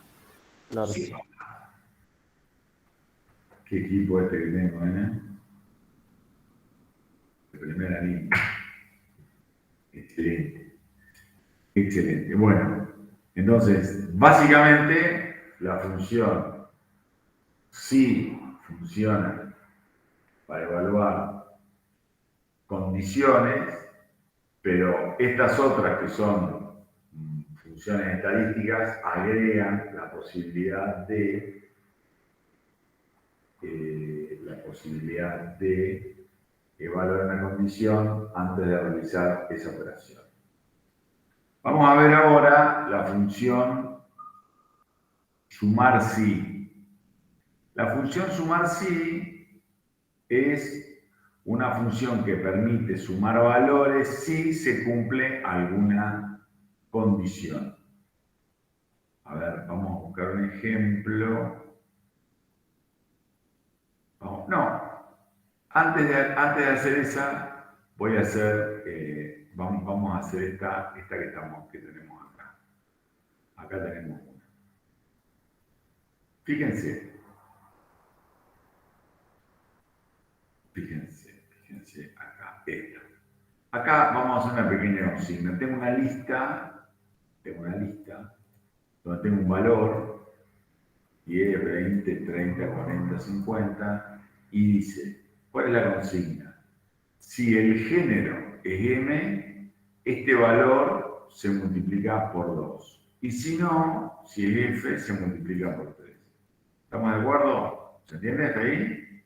Claro. Sí. Qué equipo este que tengo, ¿eh? De primera línea. Excelente. Excelente. Bueno, entonces, básicamente, la función sí funciona para evaluar condiciones, pero estas otras que son funciones estadísticas agregan la posibilidad de evaluar una condición antes de realizar esa operación. Vamos a ver ahora la función sumar sí. La función sumar sí es una función que permite sumar valores si se cumple alguna condición. A ver, vamos a buscar un ejemplo. Antes de hacer esa, voy a hacer, vamos a hacer esta que tenemos acá. Acá tenemos una. Fíjense acá, esta. Acá vamos a hacer una pequeña consigna. Tengo una lista donde tengo un valor, 10, 20, 30, 40, 50, y dice, ¿cuál es la consigna? Si el género es M, este valor se multiplica por 2. Y si no, si es F, se multiplica por 3. ¿Estamos de acuerdo? ¿Se entiende hasta ahí?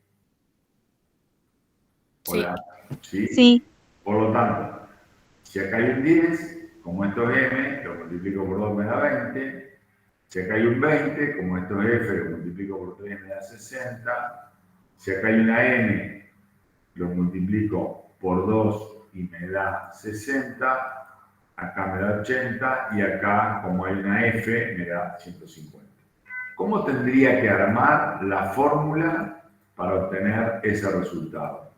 Sí. Hola. ¿Sí? Sí. Por lo tanto, si acá hay un 10, como esto es M, lo multiplico por 2 me da 20. Si acá hay un 20, como esto es F, lo multiplico por 3 me da 60. Si acá hay una N, lo multiplico por 2 y me da 60. Acá me da 80 y acá, como hay una F, me da 150. ¿cómo tendría que armar la fórmula para obtener ese resultado?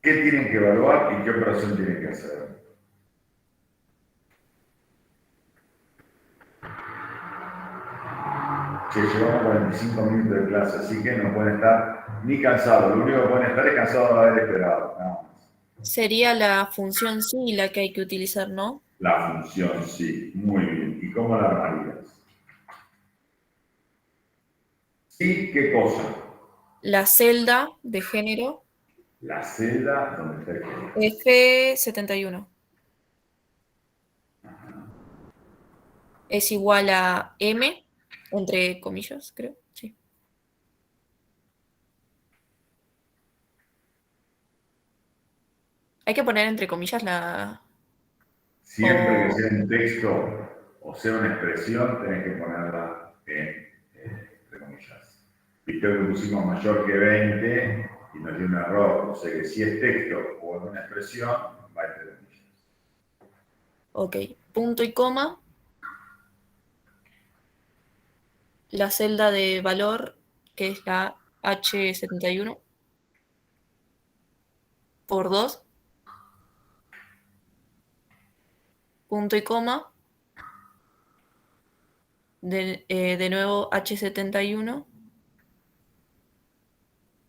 ¿Qué tienen que evaluar y qué operación tienen que hacer? Que llevamos 45 minutos de clase, así que no pueden estar ni cansados. Lo único que pueden estar es cansados de haber esperado, nada más. Sería la función sí la que hay que utilizar, ¿no? La función, sí. Muy bien. ¿Y cómo la armarías? ¿Sí qué cosa? La celda de género La celda donde está el género. F71 es igual a M, entre comillas, creo. Sí. Hay que poner entre comillas la... Siempre que sea un texto o sea una expresión, tenés que ponerla entre comillas. Viste que pusimos mayor que 20 y nos dio un error. O sea que si es texto o es una expresión, va entre comillas. Ok, punto y coma. La celda de valor, que es la H71, por 2, punto y coma. De nuevo H71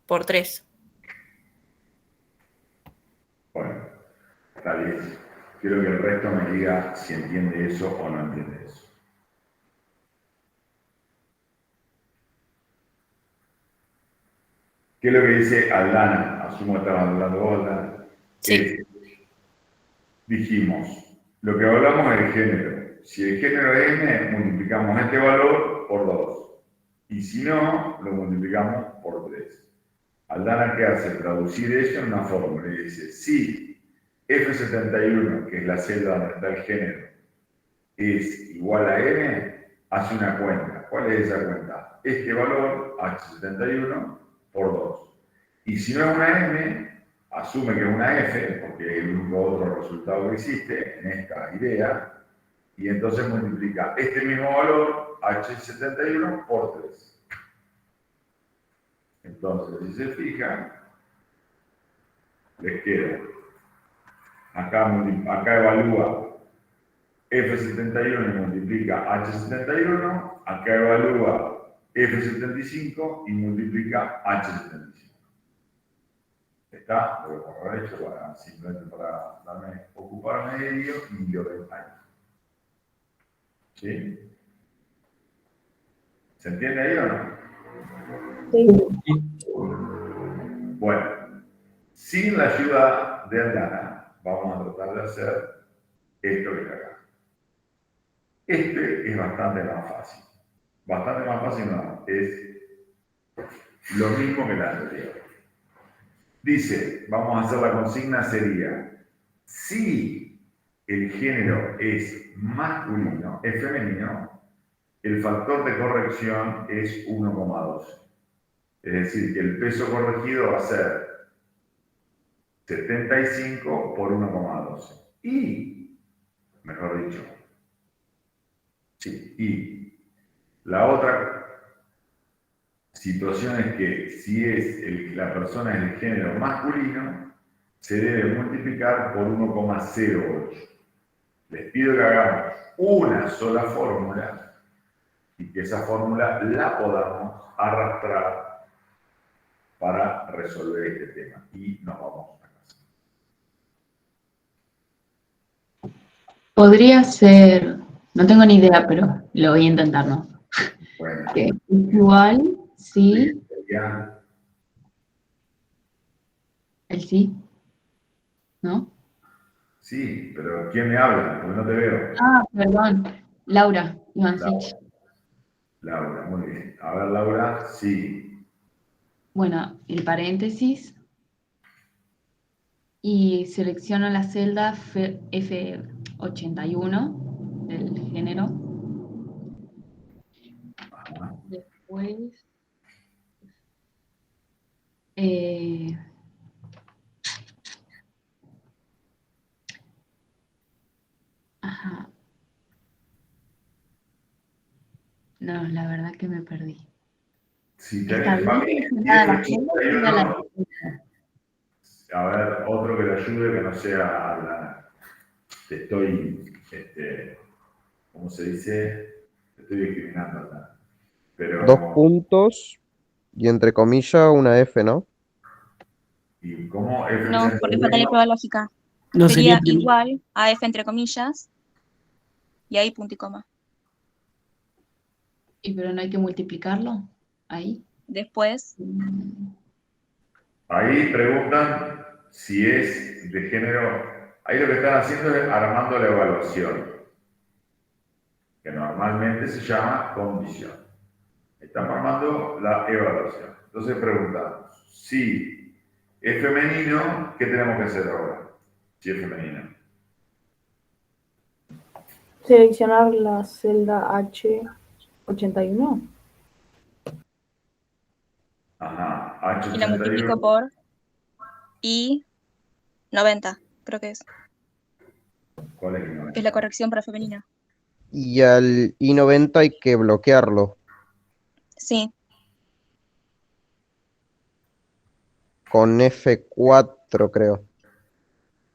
por 3. Bueno, está bien. Quiero que el resto me diga si entiende eso o no entiende eso. ¿Qué es lo que dice Aldana? Asumo que estabas hablando vos, Aldana. Sí. Dijimos, lo que hablamos es el género. Si el género es n, multiplicamos este valor por 2. Y si no, lo multiplicamos por 3. Aldana, ¿qué hace? Traducir eso en una fórmula. Y dice, si F71, que es la celda donde está el género, es igual a n, hace una cuenta. ¿Cuál es esa cuenta? Este valor, H71, por 2. Y si no es una m, asume que es una f, porque es el único otro resultado que existe en esta idea, y entonces multiplica este mismo valor, H71, por 3. Entonces, si se fijan, les queda, acá evalúa F71 y multiplica H71, acá evalúa F75 y multiplica H75. Está, lo voy a borrar esto simplemente para ocuparme de ello y lo ven ahí. ¿Sí? ¿Se entiende ahí o no? Sí. Bueno, sin la ayuda de Aldana, vamos a tratar de hacer esto que está acá. Este es bastante más fácil. Bastante más fácil no, es lo mismo que el anterior. Dice, vamos a hacer la consigna, sería, si el género es masculino, es femenino, el factor de corrección es 1,12. Es decir, que el peso corregido va a ser 75 por 1,12. Y, mejor dicho, sí, y la otra situación es que si la persona es del género masculino, se debe multiplicar por 1,08. Les pido que hagamos una sola fórmula y que esa fórmula la podamos arrastrar para resolver este tema. Y nos vamos a casa. Podría ser, no tengo ni idea, pero lo voy a intentar, ¿no? Bueno, Que es igual, sí, sería el sí, ¿no? sí, pero ¿quién me habla? Porque no te veo. Ah, perdón, Laura Ivancic. Laura, muy bien. A ver, Laura, sí. Bueno, el paréntesis y selecciono la celda F81 del género. Ajá. Después, No, la verdad que me perdí. Si Está tenés, para bien mí, seleccionada la celda y a la 1081, a ver, otro que te ayude que no sea la, te estoy, ¿cómo se dice? Te estoy discriminando acá. 2 Pero, puntos y entre comillas una F, ¿no? ¿y cómo No, porque faltaría F81? prueba lógica. No sería Sería igual a F entre comillas y ahí punto y coma. ¿Y pero no hay que multiplicarlo? Ahí. Después, Ahí preguntan si es de género. Ahí lo que están haciendo es armando la evaluación, que normalmente se llama condición. Estamos armando la evaluación. Entonces preguntamos, si es femenino, ¿qué tenemos que hacer ahora? Si es femenino. seleccionar la celda H81. Ajá, Y la multiplico H81. por I90, creo que ¿Cuál es el es 90? la corrección para femenina. Y al I90 hay que bloquearlo Sí, con F4, creo.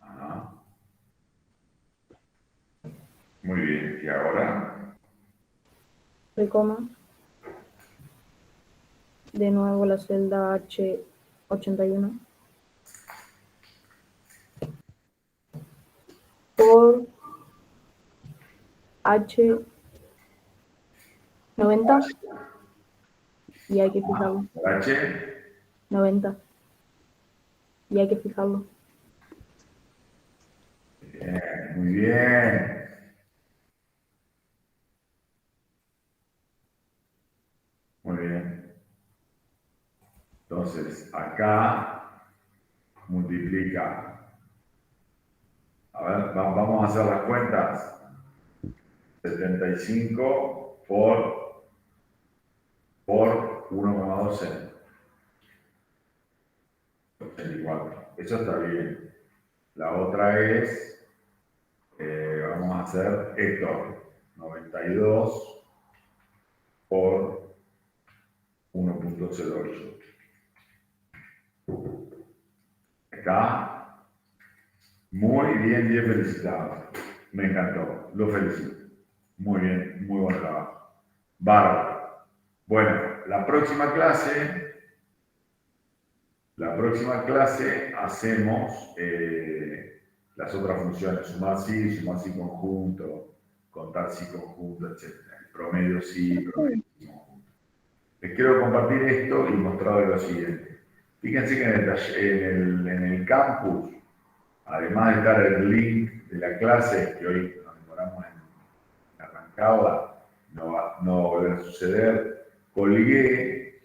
Ajá. Muy bien, y ahora, de coma. De nuevo la celda H81 por H90 y hay que fijarlo. H, 90 y hay que fijarlo. muy bien. Muy bien. Entonces, acá multiplica. A ver, vamos a hacer las cuentas. 75 por 1,12. 84. Eso está bien. La otra es, vamos a hacer esto. 92 por 1,08. Acá, muy bien, bien felicitado. Me encantó, lo felicito. Muy bien, muy buen trabajo. Bárbaro. Bueno, la próxima clase hacemos las otras funciones, sumar sí conjunto, contar sí conjunto, etc. El promedio sí, promedio sí conjunto. Les quiero compartir esto y mostrarles lo siguiente. Fíjense que en el campus, además de estar el link de la clase, que hoy nos demoramos en arrancarla, no va a volver a suceder, colgué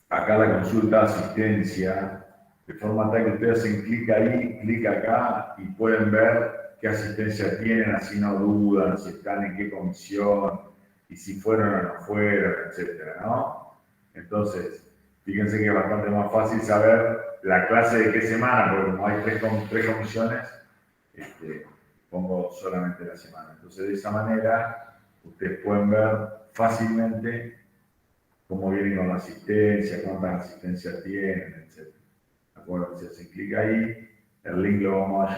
acá la consulta de asistencia, de forma tal que ustedes hacen clic ahí, clic acá y pueden ver qué asistencia tienen, así no dudan si están en qué comisión y si fueron o no fueron, etcétera, ¿no? Entonces, fíjense que es bastante más fácil saber la clase de qué semana, porque como hay tres comisiones, pongo solamente la semana. Entonces, de esa manera, ustedes pueden ver fácilmente cómo vienen con la asistencia, cuántas asistencias tienen, etc. Acuérdense, si hacen clic ahí, el link lo vamos a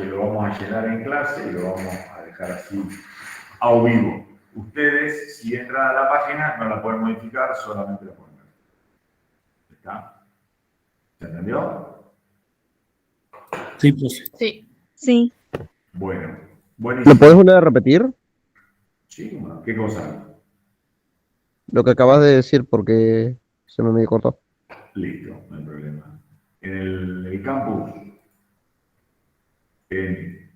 llenar en clase y lo vamos a dejar así a vivo. Ustedes, si entran a la página, no la pueden modificar, solamente la pueden ver. ¿Está? ¿Se entendió? Sí, profe. Sí. sí. Bueno, ¿Lo buenísimo. puedes volver a repetir? Sí, bueno, ¿qué cosa? Lo que acabas de decir porque se me medio cortó. Listo, no hay problema. En el campus, en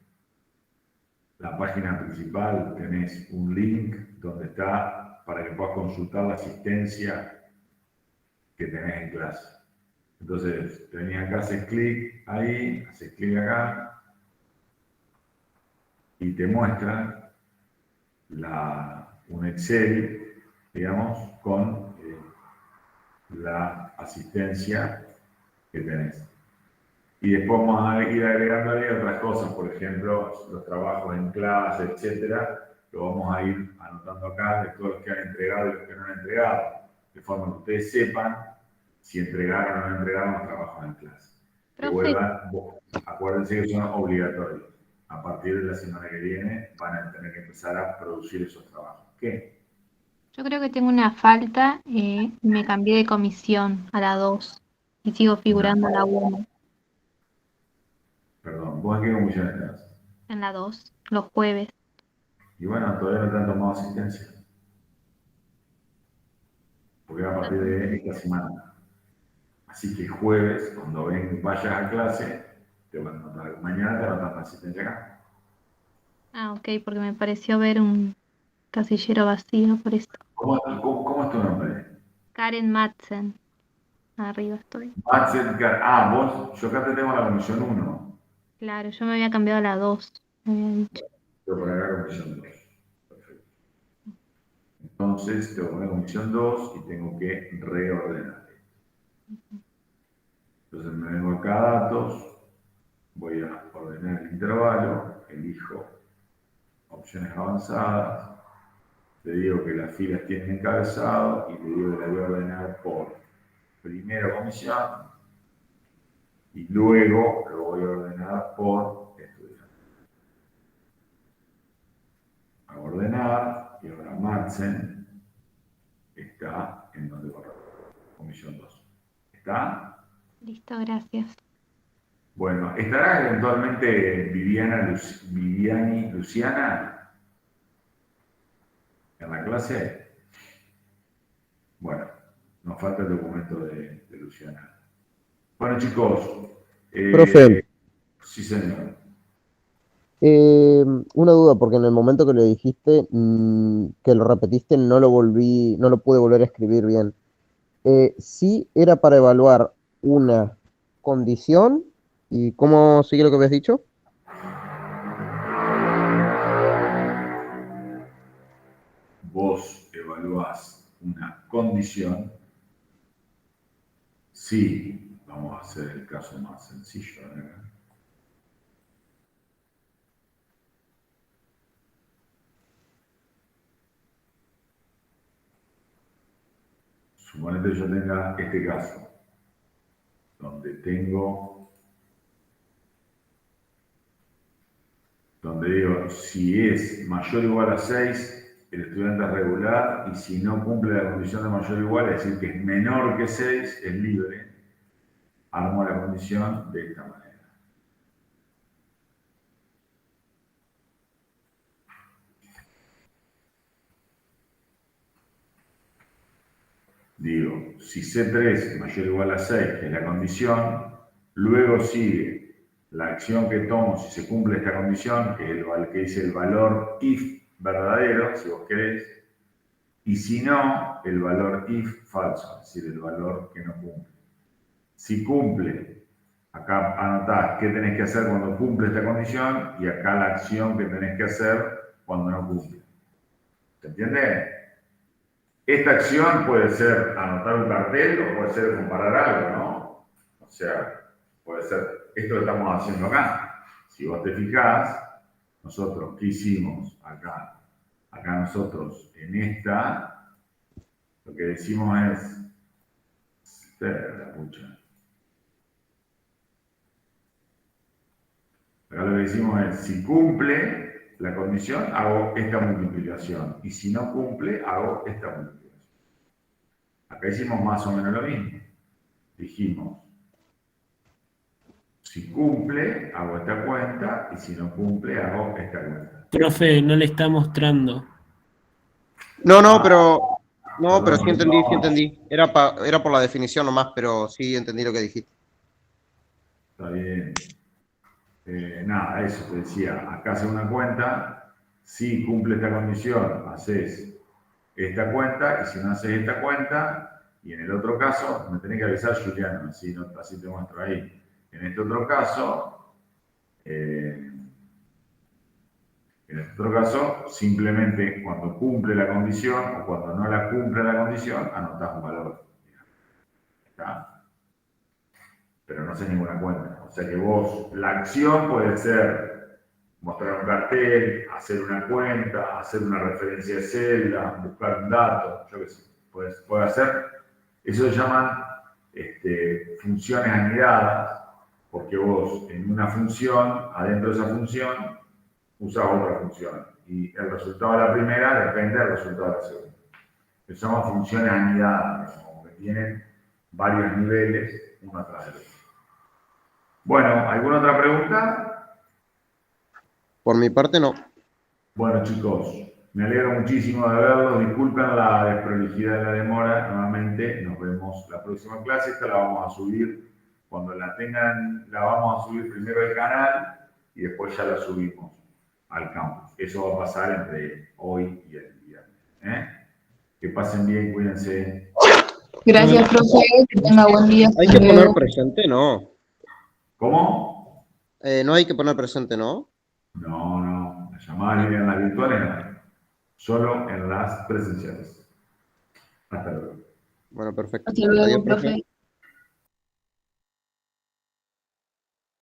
la página principal, tenés un link donde está para que puedas consultar la asistencia que tenés en clase. Entonces, tenés acá, haces clic ahí, haces clic acá y te muestra un Excel, digamos, con la asistencia que tenés. Y después vamos a ir agregando ahí otras cosas, por ejemplo, los trabajos en clase, etcétera, lo vamos a ir anotando acá de todos los que han entregado y los que no han entregado, de forma que ustedes sepan si entregaron o no entregaron los trabajos en clase. Que Profe. Acuérdense que son obligatorios. A partir de la semana que viene van a tener que empezar a producir esos trabajos. ¿Qué? Yo creo que tengo una falta, me cambié de comisión a la 2 y sigo figurando en la 1, Perdón, ¿vos en qué comisión estás? en la 2, los jueves. Y bueno, todavía no te han tomado asistencia. Porque a partir de esta semana. Así que el jueves, cuando vayas a clase, te van a anotar. Mañana te anotan la asistencia acá. Ah, ok, porque me pareció ver un casillero vacío por esto. ¿Cómo es tu nombre? Karen Madsen. Arriba estoy. Yo acá te tengo la comisión 1. Claro, yo me había cambiado a la 2, me había dicho. Te voy a poner acá comisión 2. Perfecto. Entonces, te voy a poner comisión 2 y tengo que reordenar. Entonces me vengo acá a datos, voy a ordenar el intervalo, elijo opciones avanzadas, le digo que las filas tienen encabezado y le digo que la voy a ordenar por primera comisión y luego lo voy a ordenar por estudiante. A ordenar y ahora Madsen está en donde corre, comisión 2. ¿Está? Listo, gracias. Bueno, ¿estará eventualmente Luciana en la clase? Bueno, nos falta el documento de Luciana. Bueno, chicos. Profe. Sí, señor. Una duda, porque en el momento que le dijiste que lo repetiste, no lo pude volver a escribir bien. Sí era para evaluar una condición, ¿y cómo sigue lo que habías dicho? Vos evaluás una condición. Sí, vamos a hacer el caso más sencillo. Suponete que yo tenga este caso, donde digo, si es mayor o igual a 6, el estudiante es regular, y si no cumple la condición de mayor o igual, es decir, que es menor que 6, es libre. Armo la condición de esta manera. Digo, si C3 es mayor o igual a 6, que es la condición, luego sigue la acción que tomo si se cumple esta condición, que es el que dice el valor if verdadero, si vos querés, y si no, el valor if falso, es decir, el valor que no cumple. Si cumple, acá anotás qué tenés que hacer cuando cumple esta condición y acá la acción que tenés que hacer cuando no cumple. ¿Se entiende? Esta acción puede ser anotar un cartel o puede ser comparar algo, ¿no? O sea, puede ser esto que estamos haciendo acá. Si vos te fijás, nosotros, ¿qué hicimos acá? Acá nosotros, en esta, lo que decimos es... Acá lo que decimos es, si cumple la condición, hago esta multiplicación. Y si no cumple, hago esta multiplicación. Acá hicimos más o menos lo mismo. Dijimos, si cumple, hago esta cuenta, y si no cumple, hago esta cuenta. Profe, no le está mostrando. Pero sí entendí. Era por la definición nomás, pero sí entendí lo que dijiste. Está bien. Nada, eso te decía. Acá hace una cuenta. Si cumple esta condición, haces esta cuenta. Y si no haces esta cuenta, y en el otro caso, me tenés que avisar, Juliano, así te muestro ahí. En este otro caso, simplemente cuando cumple la condición o cuando no la cumple la condición, anotás un valor. ¿Está? Pero no haces ninguna cuenta. O sea que vos, la acción puede ser mostrar un cartel, hacer una cuenta, hacer una referencia de celda, buscar un dato, yo qué sé, puede hacer. Eso se llaman funciones anidadas, porque vos en una función, adentro de esa función, usás otra función. Y el resultado de la primera depende del resultado de la segunda. Se llaman funciones anidadas, como que tienen varios niveles uno atrás del otro. Bueno, ¿alguna otra pregunta? Por mi parte, no. Bueno, chicos, me alegro muchísimo de verlos. Disculpen la desprolijidad de la demora. Nuevamente, nos vemos la próxima clase. Esta la vamos a subir. Cuando la tengan, la vamos a subir primero al canal y después ya la subimos al campus. Eso va a pasar entre hoy y el viernes. Que pasen bien, cuídense. Gracias, profe. Que tenga buen día. Hay Hasta que poner luego. presente, ¿no? ¿Cómo? No hay que poner presente, ¿no? No. Las llamadas en las virtuales no. Solo en las presenciales. Hasta luego. Bueno, perfecto. Hasta luego, Adiós, profe.